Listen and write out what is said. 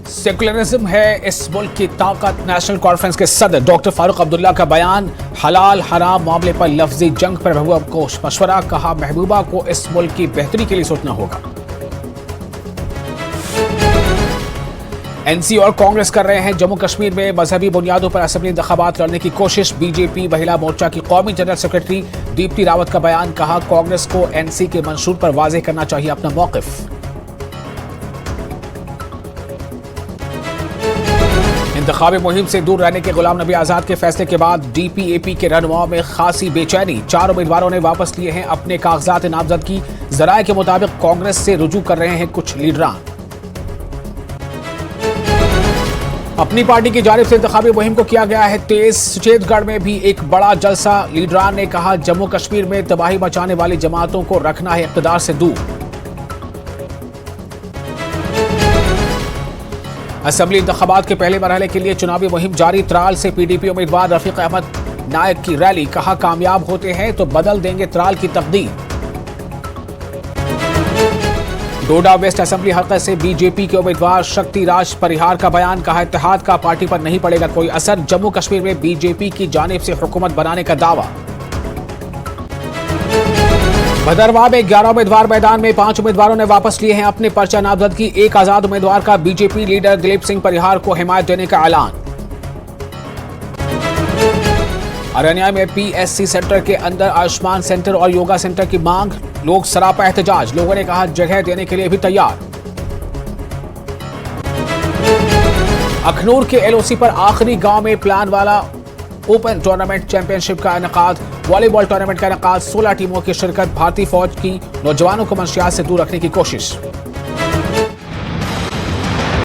Secularism है इस मुल्क की ताकत। नेशनल कॉन्फ्रेंस के सदर डॉक्टर फारूक अब्दुल्ला का बयान। हलाल हराम मामले पर लफ्जी जंग पर महबूबा को मशवरा। कहा, महबूबा को इस मुल्क की बेहतरी के लिए सोचना होगा। एनसी और कांग्रेस कर रहे हैं जम्मू कश्मीर में मजहबी बुनियादों पर असेंबली इंतखाबात लड़ने की कोशिश। बीजेपी महिला मोर्चा की कौमी जनरल सेक्रेटरी दीप्ति रावत का बयान। कहा, कांग्रेस को एनसी के मंशूर पर वाज़ेह करना चाहिए अपना मौक़िफ़। इंतखाबी मुहिम से दूर रहने के गुलाम नबी आजाद के फैसले के बाद डीपीएपी के रहनुमाओं में खासी बेचैनी। 4 उम्मीदवारों ने वापस लिए हैं अपने कागजात नामजदगी। जराये के मुताबिक कांग्रेस से रुजू कर रहे हैं कुछ लीडरान। अपनी पार्टी की जानिब से इंतखाबी मुहिम को किया गया है तेज। सुचेतगढ़ में भी एक बड़ा जलसा। लीडरान ने कहा, जम्मू कश्मीर में तबाही मचाने वाली जमातों को रखना है इक़्तिदार से दूर। असेंबली इंतखाबात के पहले मरहले के लिए चुनावी मुहिम जारी। त्राल से पीडीपी उम्मीदवार रफीक अहमद नायक की रैली। कहा, कामयाब होते हैं तो बदल देंगे त्राल की तकदीर। डोडा वेस्ट असेंबली हल्के से बीजेपी के उम्मीदवार शक्ति राज परिहार का बयान। कहा, इत्तेहाद का पार्टी पर नहीं पड़ेगा कोई असर। जम्मू कश्मीर में बीजेपी की जानिब से हुकूमत बनाने का दावा। भदरवाह में 11 उम्मीदवार मैदान में। 5 उम्मीदवारों ने वापस लिए हैं अपने पर्चा नामजदगी। एक आजाद उम्मीदवार का बीजेपी लीडर दिलीप सिंह परिहार को हिमायत देने का ऐलान। अरनिया में पीएससी सेंटर के अंदर आयुष्मान सेंटर और योगा सेंटर की मांग। लोग सरापा एहतजाज। लोगों ने कहा, जगह देने के लिए भी तैयार। अखनूर के एलओसी पर आखिरी गांव में प्लान वाला ओपन टूर्नामेंट चैंपियनशिप का इनेकाद। वॉलीबॉल टूर्नामेंट का इनेकाद। 16 टीमों की शिरकत। भारतीय फौज की नौजवानों को मंशियात से दूर रखने की कोशिश।